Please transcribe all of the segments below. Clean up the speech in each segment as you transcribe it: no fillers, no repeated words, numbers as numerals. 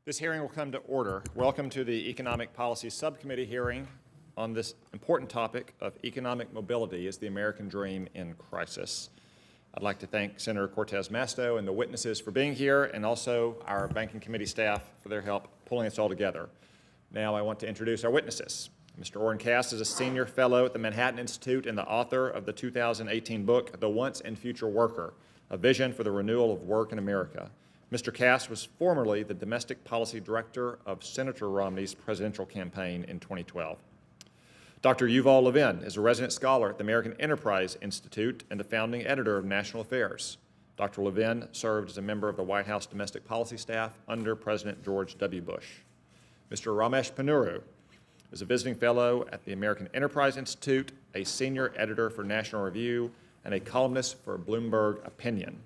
This hearing will come to order. Welcome to the Economic Policy Subcommittee hearing on this important topic of economic mobility as the American dream in crisis. I'd like to thank Senator Cortez Masto and the witnesses for being here, and also our Banking Committee staff for their help pulling us all together. Now I want to introduce our witnesses. Mr. Orrin Cass is a senior fellow at the Manhattan Institute and the author of the 2018 book, The Once and Future Worker, A Vision for the Renewal of Work in America. Mr. Cass was formerly the domestic policy director of Senator Romney's presidential campaign in 2012. Dr. Yuval Levin is a resident scholar at the American Enterprise Institute and the founding editor of National Affairs. Dr. Levin served as a member of the White House domestic policy staff under President George W. Bush. Mr. Ramesh Ponnuru is a visiting fellow at the American Enterprise Institute, a senior editor for National Review, and a columnist for Bloomberg Opinion.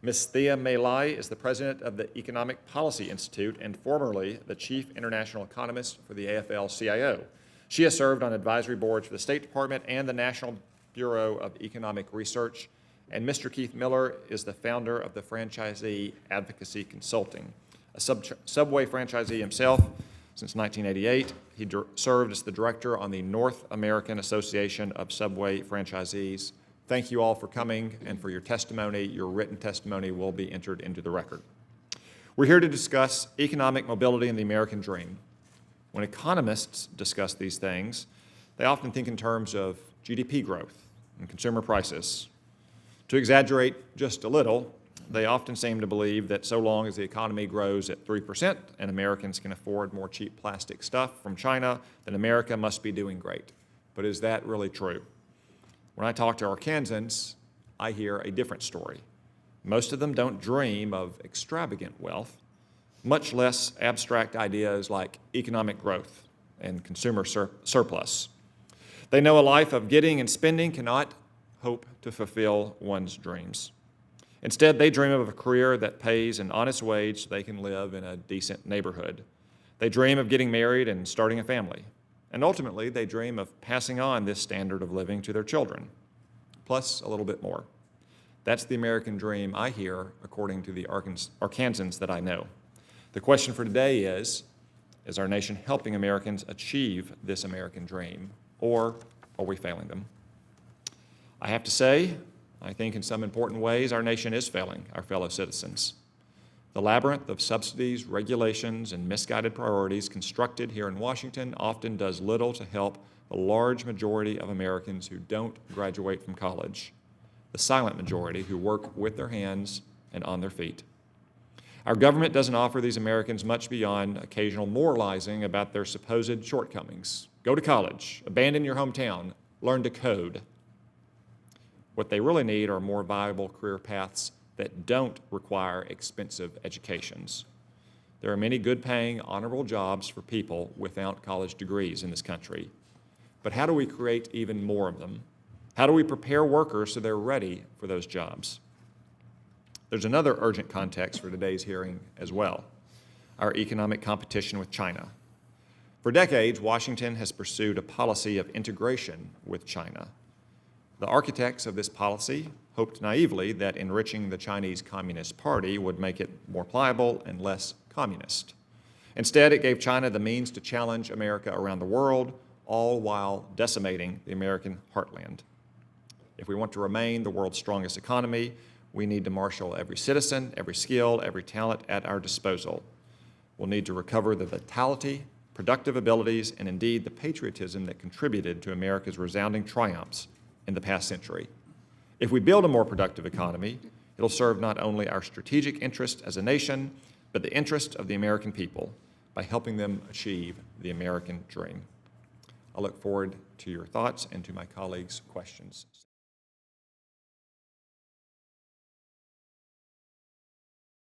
Ms. Thea May Lai is the president of the Economic Policy Institute and formerly the chief international economist for the AFL-CIO. She has served on advisory boards for the State Department and the National Bureau of Economic Research. And Mr. Keith Miller is the founder of the Franchisee Advocacy Consulting. A Subway franchisee himself since 1988, he served as the director on the North American Association of Subway Franchisees. Thank you all for coming and for your testimony. Your written testimony will be entered into the record. We're here to discuss economic mobility and the American dream. When economists discuss these things, they often think in terms of GDP growth and consumer prices. To exaggerate just a little, they often seem to believe that so long as the economy grows at 3% and Americans can afford more cheap plastic stuff from China, then America must be doing great. But is that really true? When I talk to Arkansans, I hear a different story. Most of them don't dream of extravagant wealth, much less abstract ideas like economic growth and consumer surplus. They know a life of getting and spending cannot hope to fulfill one's dreams. Instead, they dream of a career that pays an honest wage so they can live in a decent neighborhood. They dream of getting married and starting a family. And ultimately, they dream of passing on this standard of living to their children, plus a little bit more. That's the American dream I hear, according to the Arkansans that I know. The question for today is our nation helping Americans achieve this American dream, or are we failing them? I have to say, I think in some important ways our nation is failing our fellow citizens. The labyrinth of subsidies, regulations, and misguided priorities constructed here in Washington often does little to help the large majority of Americans who don't graduate from college, the silent majority who work with their hands and on their feet. Our government doesn't offer these Americans much beyond occasional moralizing about their supposed shortcomings. Go to college, abandon your hometown, learn to code. What they really need are more viable career paths that don't require expensive educations. There are many good-paying, honorable jobs for people without college degrees in this country. But how do we create even more of them? How do we prepare workers so they're ready for those jobs? There's another urgent context for today's hearing as well, our economic competition with China. For decades, Washington has pursued a policy of integration with China. The architects of this policy hoped naively that enriching the Chinese Communist Party would make it more pliable and less communist. Instead, it gave China the means to challenge America around the world, all while decimating the American heartland. If we want to remain the world's strongest economy, we need to marshal every citizen, every skill, every talent at our disposal. We'll need to recover the vitality, productive abilities, and indeed the patriotism that contributed to America's resounding triumphs in the past century. If we build a more productive economy, it'll serve not only our strategic interest as a nation, but the interest of the American people by helping them achieve the American dream. I look forward to your thoughts and to my colleagues' questions.